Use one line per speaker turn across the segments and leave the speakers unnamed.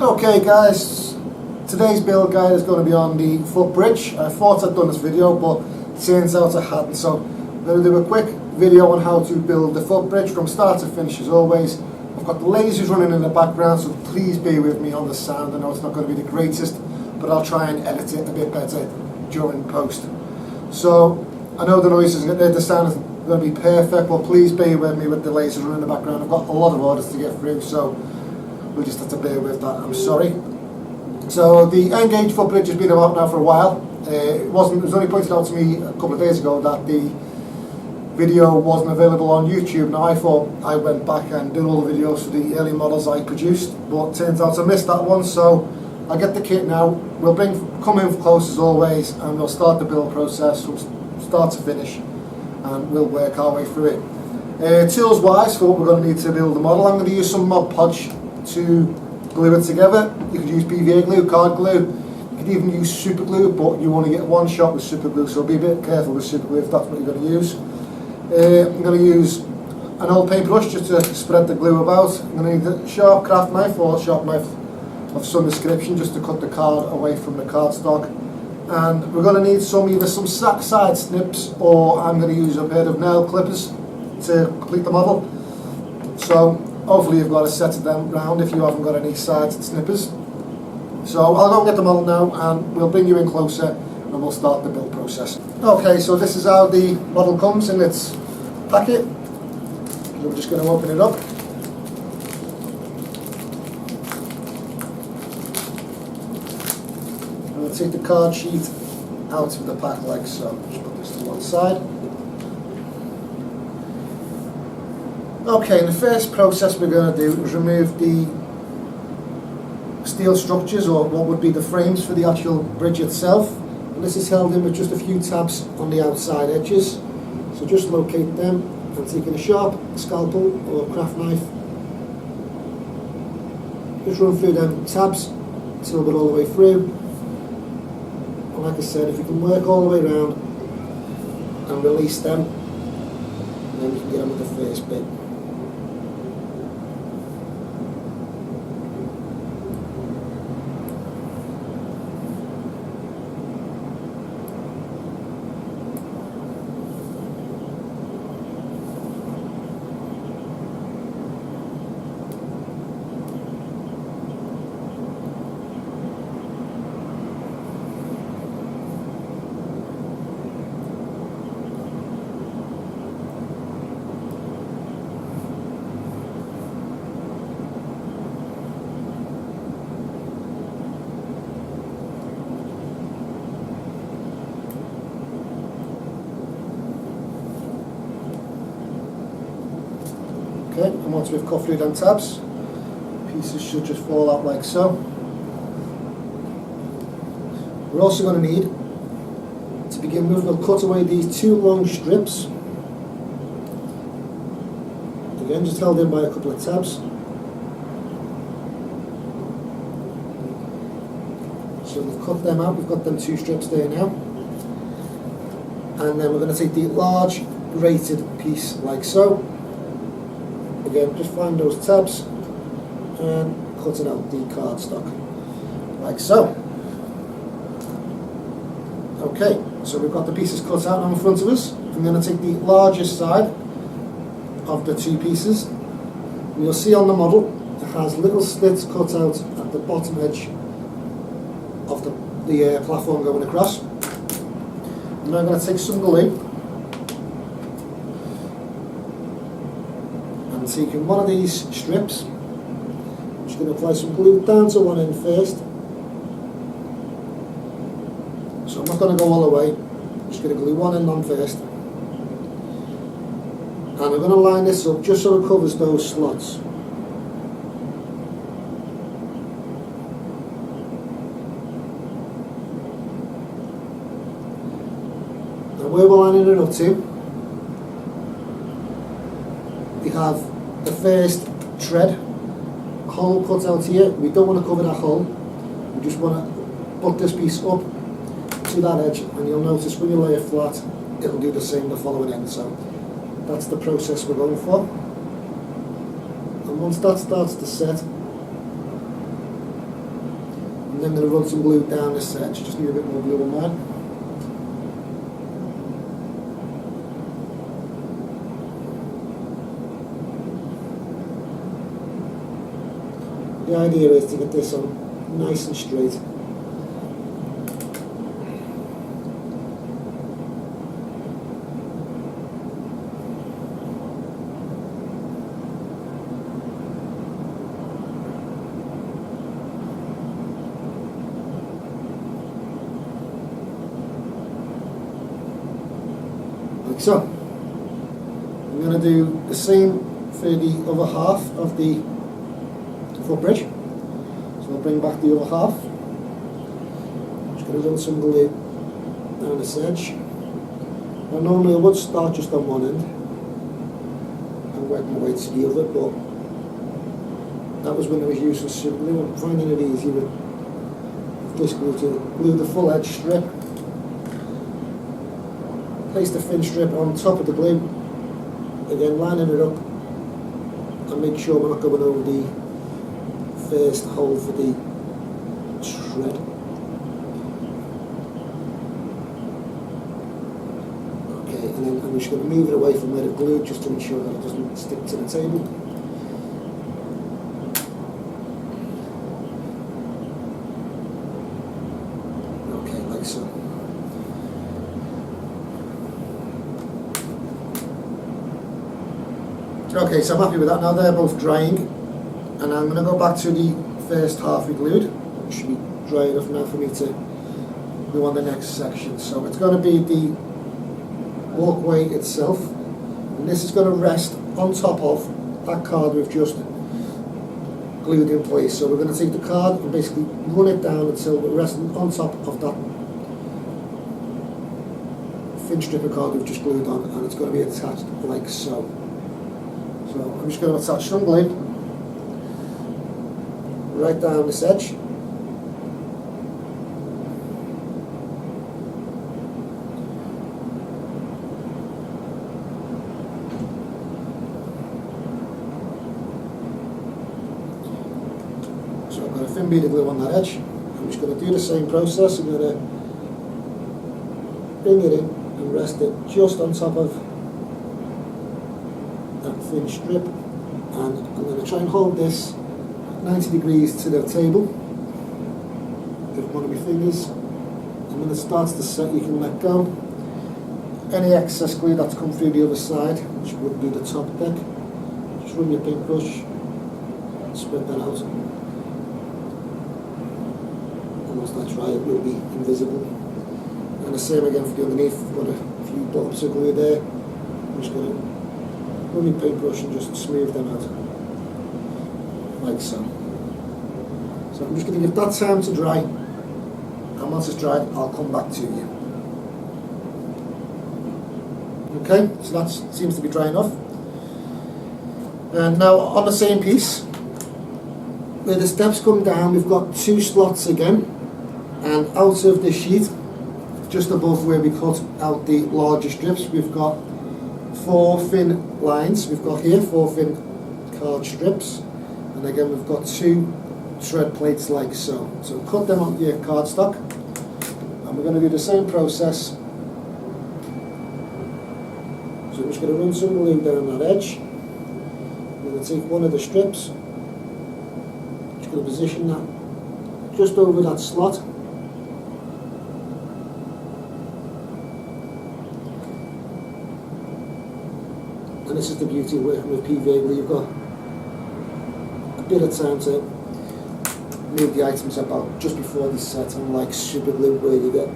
Okay guys, today's build guide is going to be on the footbridge. I thought I'd done this video, but it turns out I hadn't, so I'm going to do a quick video on how to build the footbridge from start to finish as always. I've got the lasers running in the background, so please bear with me on the sound. I know it's not going to be the greatest, but I'll try and edit it a bit better during post. So I know the noise isn't, the sound isn't going to be perfect, but please bear with me with the lasers running in the background. I've got a lot of orders to get through, so we'll just have to bear with that, I'm sorry. So the N GAUGE Footbridge has been about now for a while. It was only pointed out to me a couple of days ago that the video wasn't available on YouTube. Now I thought I went back and did all the videos for the early models I produced, but it turns out I missed that one, so I'll get the kit now. We'll come in close as always, and we'll start the build process from start to finish, and we'll work our way through it. Tools wise, for what we're going to need to build the model, I'm going to use some Mod Podge to glue it together. You could use PVA glue, card glue, you could even use super glue, but you only get one shot with super glue, so be a bit careful with super glue if that's what you're going to use. I'm going to use an old paintbrush just to spread the glue about. I'm going to need a sharp craft knife or a sharp knife of some description just to cut the card away from the cardstock. And we're going to need either some side snips, or I'm going to use a pair of nail clippers to complete the model. So hopefully you've got a set of them round if you haven't got any side snippers. So I'll go and get the model now, and we'll bring you in closer and we'll start the build process. Okay, so this is how the model comes in its packet. We're just going to open it up. I'm going to take the card sheet out of the pack like so. Just put this to one side. Okay, and the first process we're going to do is remove the steel structures, or what would be the frames for the actual bridge itself. And this is held in with just a few tabs on the outside edges. So just locate them, and taking a sharp scalpel or craft knife, just run through them tabs until we're all the way through. And like I said, if you can work all the way around and release them, then we can get on with the first bit. Okay, and once we've cut through them tabs, pieces should just fall out like so. We're also going to need, to begin with, we'll cut away these two long strips. Again, just held in by a couple of tabs. So we've cut them out, we've got them two strips there now. And then we're going to take the large grated piece like so. Again, just find those tabs and cutting out the cardstock like so. Okay, so we've got the pieces cut out now in front of us. I'm going to take the largest side of the two pieces. And you'll see on the model it has little slits cut out at the bottom edge of the platform going across. And I'm going to take some glue. Taking one of these strips, I'm just going to apply some glue down to one end first. So I'm not going to go all the way, I'm just going to glue one end on first. And I'm going to line this up just so it covers those slots. Now where we're lining it up to, we have the first tread hole cut out here. We don't want to cover that hole, we just want to put this piece up to that edge, and you'll notice when you lay it flat it'll do the same the following end. So that's the process we're going for. And once that starts to set, And then I'm going to run some glue down this edge, just need a bit more glue on mine. The idea is to get this on nice and straight. Like so. I'm going to do the same for the other half of the footbridge. So I'll bring back the other half. Just going to run some glue down this edge. Now normally I would start just on one end and work my way to the other, but that was when I was using super glue. I'm finding it easier with this glue to glue the full edge strip. Place the thin strip on top of the glue, again lining it up, and make sure we're not going over the first hole for the thread. Okay, and then I'm just going to move it away from where it's glued just to ensure that it doesn't stick to the table. Okay, like so. Okay, so I'm happy with that. Now they're both drying, and I'm going to go back to the first half we glued. It should be dry enough now for me to go on the next section. So it's going to be the walkway itself, and this is going to rest on top of that card we've just glued in place. So we're going to take the card and basically run it down until we're resting on top of that thin strip of card we've just glued on, and it's going to be attached like so. So I'm just going to attach some glue right down this edge. So I've got a thin bead of glue on that edge. I'm just going to do the same process. I'm going to bring it in and rest it just on top of that thin strip, and I'm going to try and hold this 90 degrees to the table with one of my fingers, and when it starts to set you can let go. Any excess glue that's come through the other side, which would be the top deck, just run your paintbrush and spread that out. And once that's dry it will be invisible. And the same again for the underneath. I've got a few dots of glue there. I'm just going to run my paintbrush and just smooth them out, like so. So I'm just going to give that time to dry, and once it's dried I'll come back to you. Okay, so that seems to be dry enough. And now on the same piece, where the steps come down, we've got two slots again, and out of the sheet, just above where we cut out the larger strips, we've got 4 thin lines. We've got here 4 thin card strips, and again we've got 2 thread plates like so. So cut them onto your cardstock, and we're going to do the same process. So I'm just going to run some glue down that edge. I'm going to take one of the strips, just going to position that just over that slot. And this is the beauty of working with PVA glue. You've got a bit of time to move the items about just before they set, unlike super glue where you get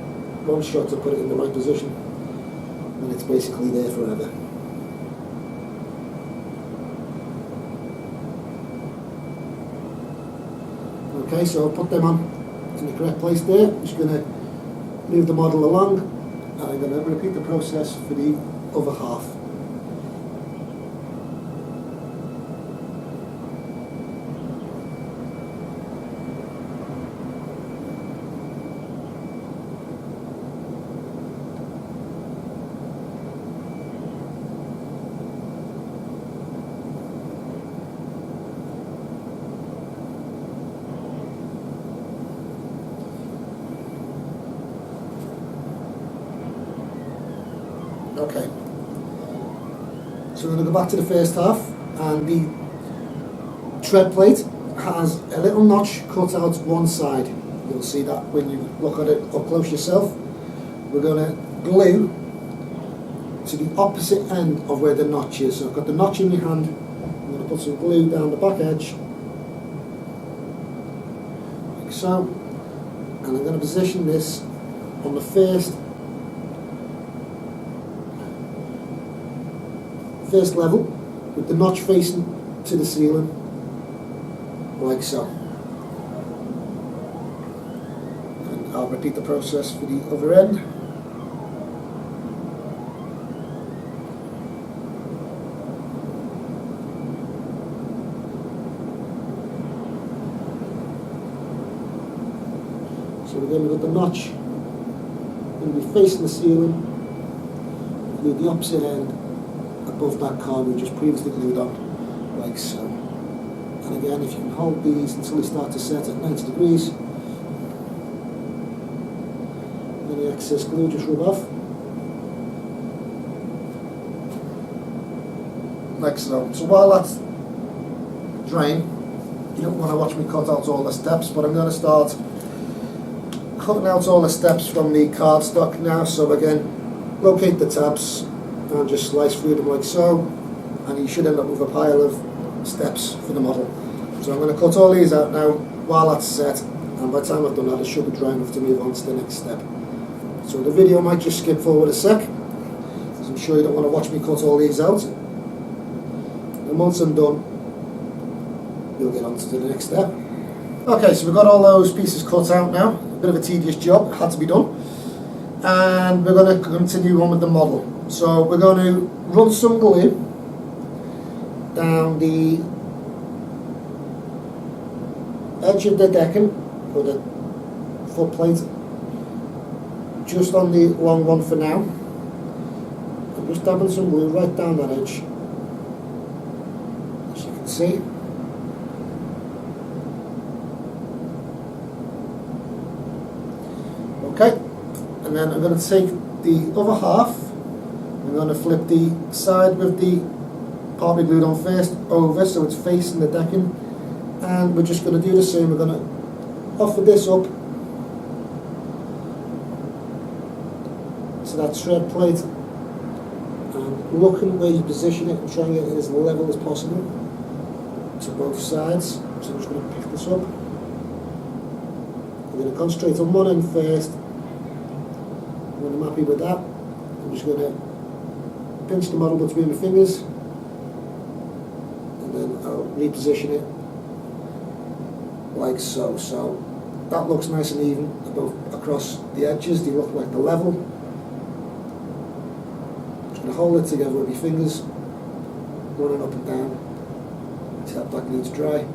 one shot to put it in the right position and it's basically there forever. Okay, so I'll put them on in the correct place there. I'm just going to move the model along, and I'm going to repeat the process for the other half. Okay. So we're going to go back to the first half, and the tread plate has a little notch cut out one side. You'll see that when you look at it up close yourself. We're going to glue to the opposite end of where the notch is. So I've got the notch in my hand. I'm going to put some glue down the back edge, like so, and I'm going to position this on the first level with the notch facing to the ceiling, like so. And I'll repeat the process for the other end. So again, we've got the notch going to be facing the ceiling with the opposite end above that card we just previously glued on, like so. And again, if you can hold these until they start to set at 90 degrees, any excess glue just rub off, like so. So while that's drying, you don't want to watch me cut out all the steps, but I'm going to start cutting out all the steps from the cardstock now. So again, locate the tabs and just slice through them like so, and you should end up with a pile of steps for the model. So I'm going to cut all these out now while that's set, and by the time I've done that it should be dry enough to move on to the next step. So the video might just skip forward a sec, because I'm sure you don't want to watch me cut all these out. And once I'm done, we'll get on to the next step. Okay, so we've got all those pieces cut out now. A bit of a tedious job, had to be done. And we're going to continue on with the model. So we're going to run some glue down the edge of the decking, or the foot plate, just on the long one for now. I'm just dabbing some glue right down that edge, as you can see. Okay, and then I'm going to take the other half, I'm going to flip the side with the part we glued on first over so it's facing the decking, and we're just going to do the same. We're going to offer this up to that tread plate, and looking where you position it and trying to get it as level as possible to both sides. So I'm just going to pick this up. I'm going to concentrate on one end first. When I'm happy with that, I'm just going to pinch the model between my fingers, and then I'll reposition it like so. So that looks nice and even both across the edges. They look like the level. I'm just going to hold it together with my fingers, running up and down until that needs dry.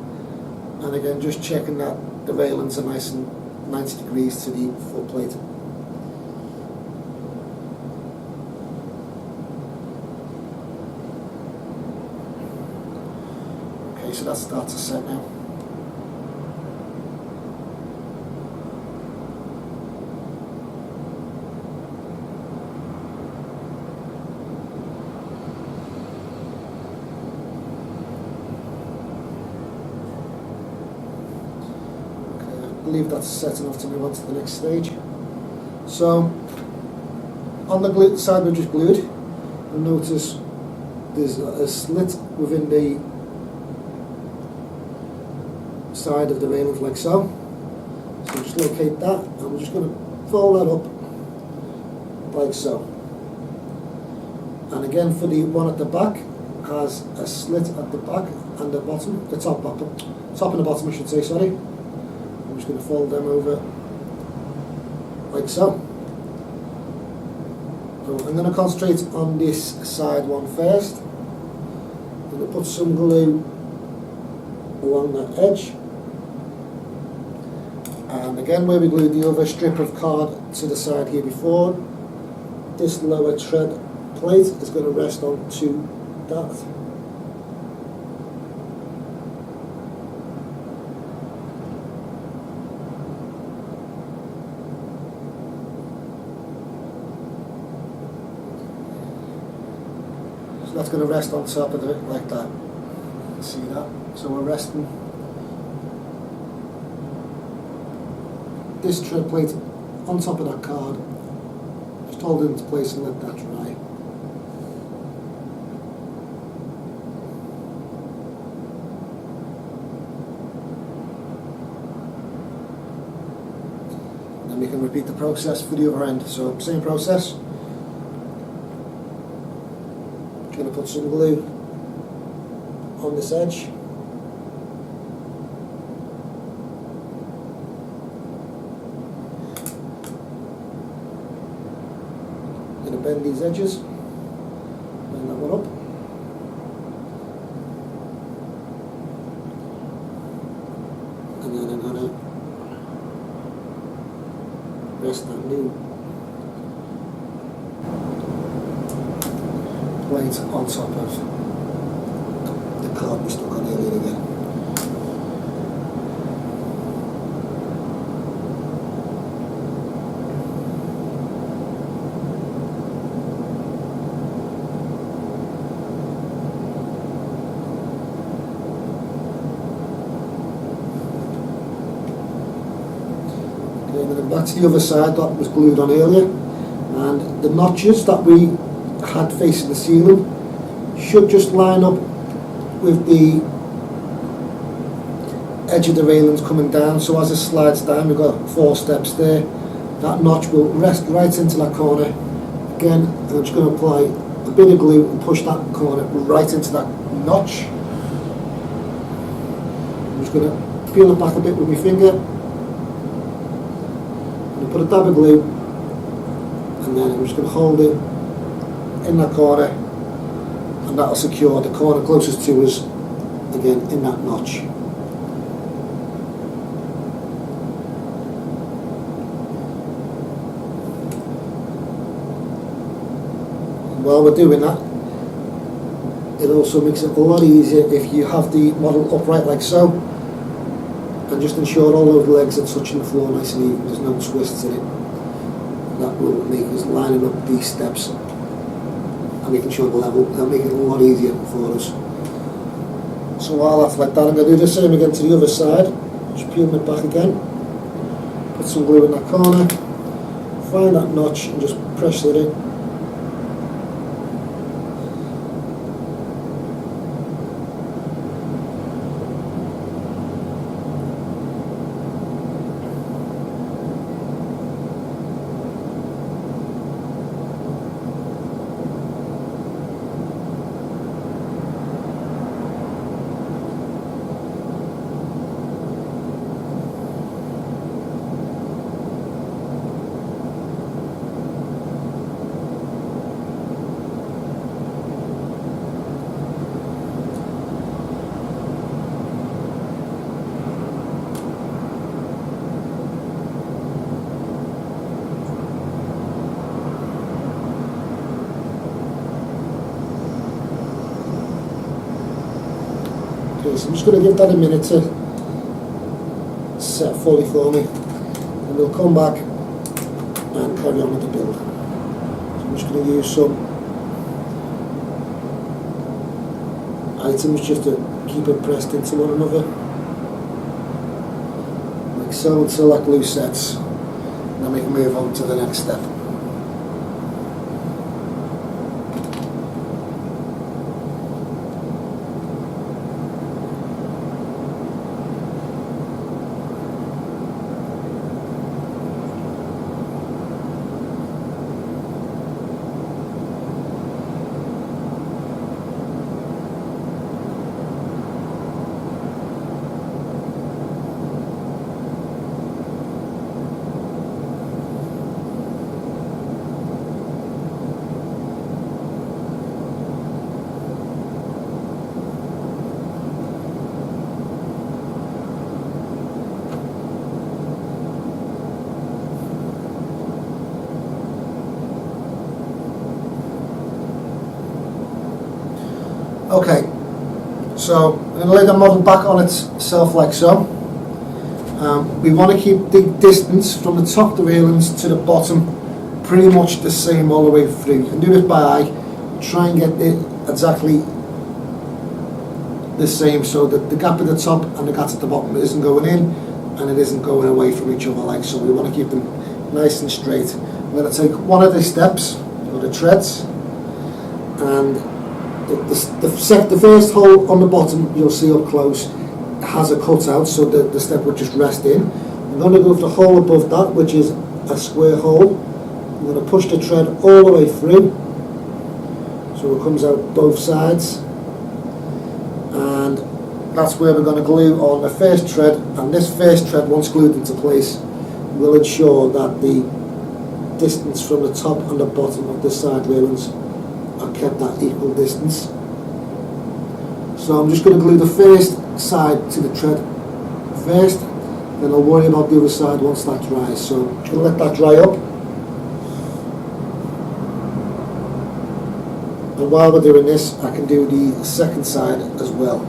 And again, just checking that the railings are nice and 90 degrees to the foot plate. Okay, so that starts to set now. I believe that's set enough to move on to the next stage. So on the glue side we just glued, you'll notice there's a slit within the side of the railing like so. So just locate that, and we're just going to fold that up like so. And again, for the one at the back, has a slit at the back and the bottom, the top and the bottom I should say, sorry. I'm just going to fold them over like so. So I'm going to concentrate on this side one first. I'm going to put some glue along that edge. And again, where we glued the other strip of card to the side here before, this lower tread plate is going to rest onto that. So that's going to rest on top of it like that. You can see that. So we're resting this tray plate on top of that card. Just hold it into place and let that dry. And then we can repeat the process for the other end. So same process. Going to put some glue on this edge. Going to bend these edges, bend that one up. And then I'm going to rest that new plate on top of the card we stuck on earlier again. Okay, and then back to the other side that was glued on earlier, and the notches that we had facing the ceiling should just line up with the edge of the railings coming down. So as it slides down, we've got 4 steps there. That notch will rest right into that corner. Again, I'm just going to apply a bit of glue and push that corner right into that notch. I'm just going to peel it back a bit with my finger. I'm going to put a dab of glue, and then I'm just going to hold it in that corner, and that'll secure the corner closest to us again in that notch. And while we're doing that, it also makes it a lot easier if you have the model upright like so, and just ensure all of the legs are touching the floor nice and even, there's no twists in it. That will make us lining up these steps and making sure the level, that'll make it a lot easier for us. So while that's like that, I'm going to do the same again to the other side. Just peel it back again, put some glue in that corner, find that notch and just press it in. Okay, so I'm just going to give that a minute to set fully for me, and we'll come back and carry on with the build. So I'm just going to use some items just to keep it pressed into one another, like so, until that glue sets, and then we can move on to the next step. Okay, so I'm going to lay the model back on itself like so. We want to keep the distance from the top of the railings to the bottom pretty much the same all the way through. You can do it by eye, try and get it exactly the same, so that the gap at the top and the gap at the bottom isn't going in and it isn't going away from each other, like so. We want to keep them nice and straight. We're going to take one of the steps, or the treads, and the first hole on the bottom, you'll see up close, has a cutout, so the step would just rest in. I'm going to go for the hole above that, which is a square hole. I'm going to push the tread all the way through, so it comes out both sides, and that's where we're going to glue on the first tread. And this first tread, once glued into place, will ensure that the distance from the top and the bottom of the side railings are kept at equal distance. So I'm just going to glue the first side to the tread first, then I'll worry about the other side once that dries. So I'm just going to let that dry up. And while we're doing this, I can do the second side as well.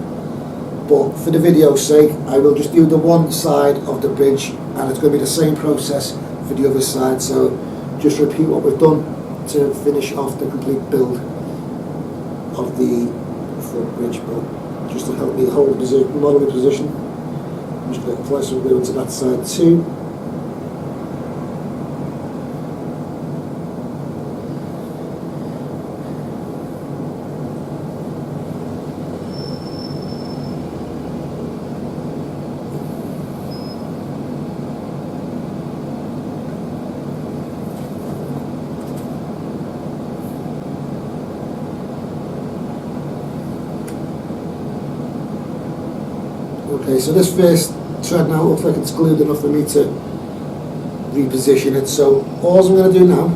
But for the video's sake, I will just do the one side of the bridge, and it's going to be the same process for the other side. So just repeat what we've done to finish off the complete build of the footbridge. But just to help me hold the model in position, I'm just going to apply some glue into that side too. Okay, so this first thread now looks like it's glued enough for me to reposition it. So all I'm going to do now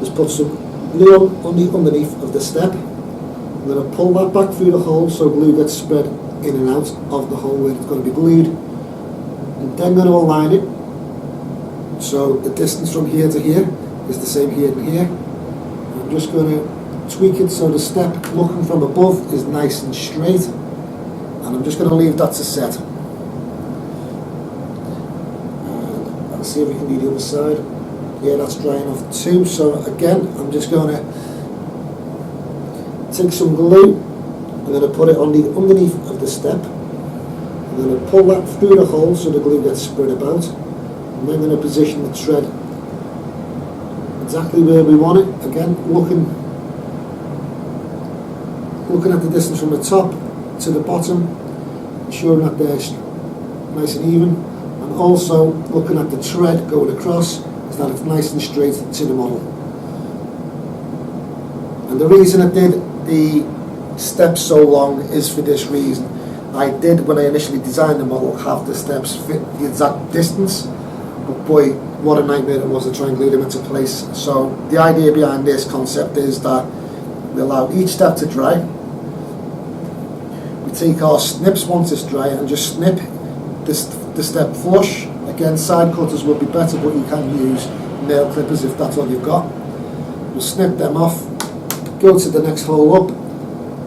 is put some glue on the underneath of the step. I'm going to pull that back through the hole so glue gets spread in and out of the hole where it's going to be glued. And then I'm going to align it so the distance from here to here is the same here and here. I'm just going to tweak it so the step looking from above is nice and straight. And I'm just going to leave that to set. And let's see if we can do the other side. Yeah, that's dry enough too. So again, I'm just going to take some glue. I'm going to put it on the underneath of the step. I'm going to pull that through the hole so the glue gets spread about. And then I'm going to position the tread exactly where we want it. Again, looking at the distance from the top to the bottom, ensuring that they're nice and even, and also looking at the tread going across, is that it's nice and straight to the model. And the reason I did the steps so long is for this reason. I did, when I initially designed the model, have the steps fit the exact distance, but boy, what a nightmare it was to try and glue them into place. So the idea behind this concept is that we allow each step to dry. Take our snips once it's dry and just snip the step flush. Again, side cutters would be better, but you can use nail clippers if that's all you've got. We'll snip them off, go to the next hole up,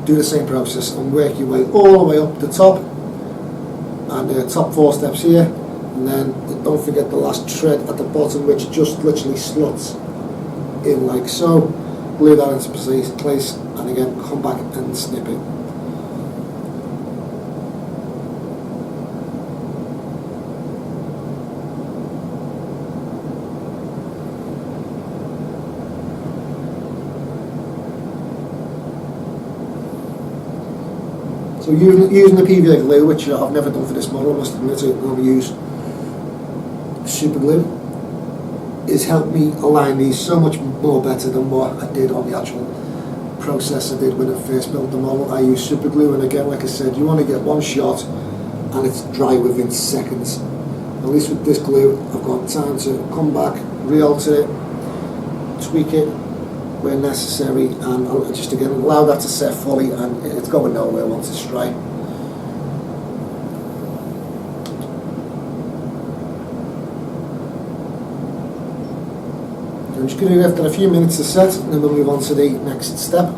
do the same process and work your way all the way up the top, and the top 4 steps here, and then don't forget the last tread at the bottom, which just literally slots in like so. Glue that into place and again come back and snip it. So using the PVA glue, which I've never done for this model, I must admit, I only use super glue, has helped me align these so much more better than what I did on the actual process I did when I first built the model. I use super glue, and again, like I said, you want to get one shot and it's dry within seconds. At least with this glue, I've got time to come back, re-alter it, tweak it where necessary, and I'll just again allow that to set fully, and it's going nowhere once it's dry. I'm just going to leave it a few minutes to set, and then we'll move on to the next step.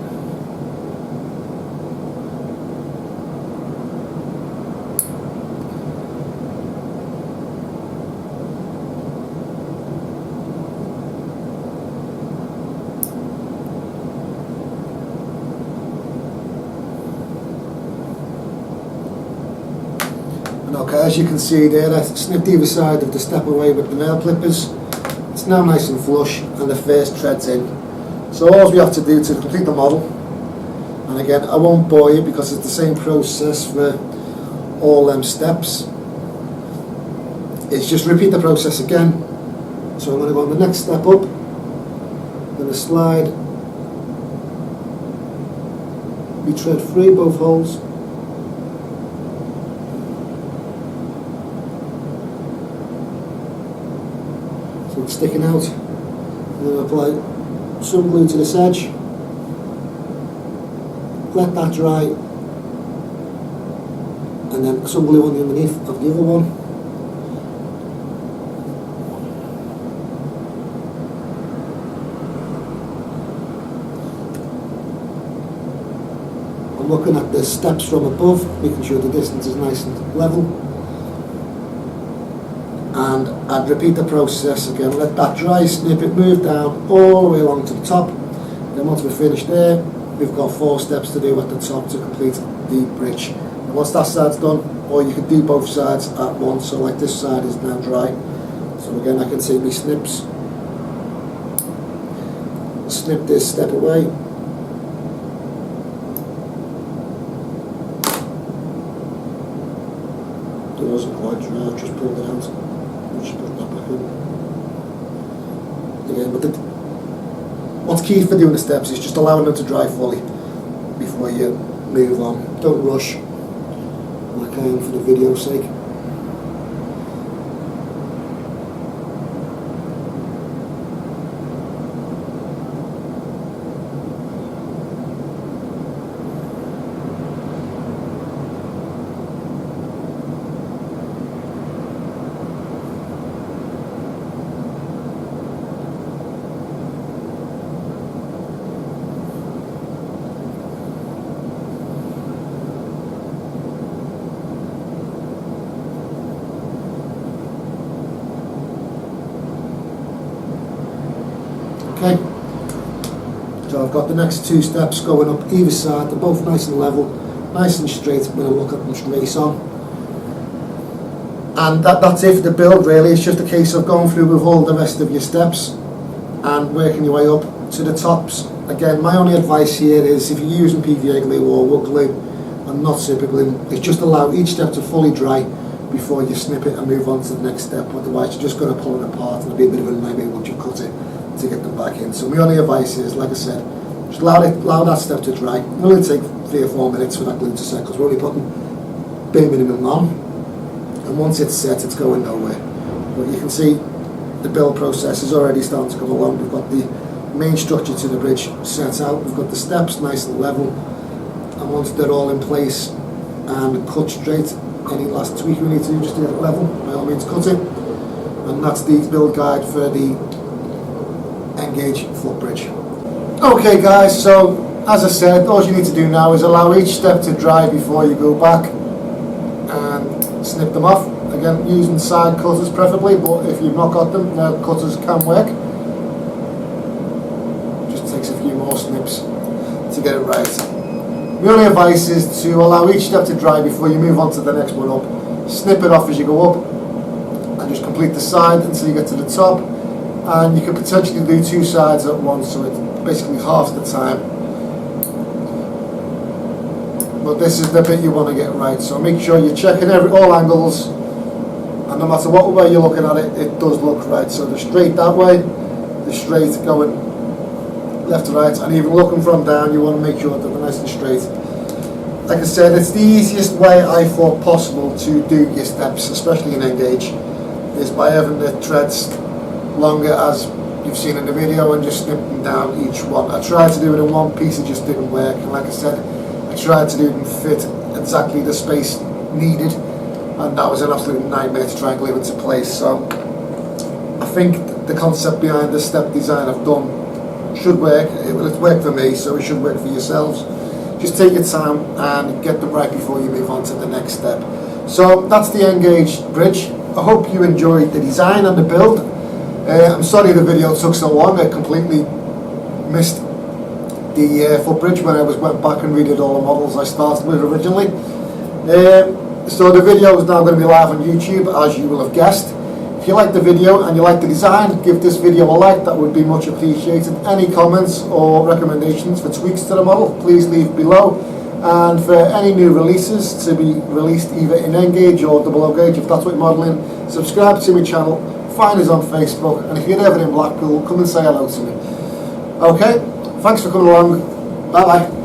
Okay, as you can see there, I snipped either side of the step away with the nail clippers. It's now nice and flush and the first thread's in. So all we have to do to complete the model, and again I won't bore you because it's the same process for all them steps, is just repeat the process again. So I'm going to go on the next step up, then a slide, we thread free both holes, so it's sticking out, and then apply some glue to this edge, let that dry, and then some glue on the underneath of the other one. I'm looking at the steps from above, making sure the distance is nice and level. And I'd repeat the process again, let that dry, snip it, move down all the way along to the top. Then once we're finished there, we've got 4 steps to do at the top to complete the bridge. And once that side's done, or you could do both sides at once, so like this side is now dry. So again, I can take my snips, snip this step away, it wasn't quite dry, I've just pulled it out. Just put that back in. Again, but what's key for doing the steps is just allowing them to dry fully before you move on. Don't rush, like I am for the video's sake. Okay, so I've got the next 2 steps going up either side, they're both nice and level, nice and straight when I look at them straight on. And that's it for the build really. It's just a case of going through with all the rest of your steps and working your way up to the tops. Again, my only advice here is if you're using PVA glue or wood glue and not super glue, is just allow each step to fully dry before you snip it and move on to the next step. Otherwise you're just going to pull it apart and it'll be a bit of a nightmare once you cut it to get them back in. So my only advice is, like I said, just allow that step to dry. It'll only take 3 or 4 minutes for that glue to set because we're only putting bare minimum on, and once it's set it's going nowhere. But you can see the build process is already starting to come along. We've got the main structure to the bridge set out, we've got the steps nice and level, and once they're all in place and cut straight, any last tweak we need to do just to get it level, by all means cut it. And that's the build guide for the N GAUGE footbridge. Okay guys, so as I said, all you need to do now is allow each step to dry before you go back and snip them off. Again, using side cutters preferably, but if you've not got them, cutters can work. Just takes a few more snips to get it right. My only advice is to allow each step to dry before you move on to the next one up. Snip it off as you go up and just complete the side until you get to the top. And you can potentially do 2 sides at once, so it's basically half the time. But this is the bit you want to get right, so make sure you're checking all angles, and no matter what way you're looking at it, it does look right. So the straight that way, the straight going left to right, and even looking from down, you want to make sure that they're nice and straight. Like I said, it's the easiest way I thought possible to do your steps, especially in N GAUGE, is by having the threads longer as you've seen in the video and just snip them down each one. I tried to do it in one piece, it just didn't work, and like I said, I tried to do them fit exactly the space needed, and that was an absolute nightmare to try and glue into place. So I think the concept behind the step design I've done should work. It's worked for me, so it should work for yourselves. Just take your time and get them right before you move on to the next step. So that's the N GAUGE bridge. I hope you enjoyed the design and the build. I'm sorry the video took so long. I completely missed the footbridge when I went back and redid all the models I started with originally. So the video is now going to be live on YouTube, as you will have guessed. If you like the video and you like the design, give this video a like, that would be much appreciated. Any comments or recommendations for tweaks to the model, please leave below. And for any new releases to be released either in N gauge or double O gauge, if that's what you're modelling, subscribe to my channel, find us on Facebook, and if you're ever in Blackpool, come and say hello to me. Okay, thanks for coming along, bye bye.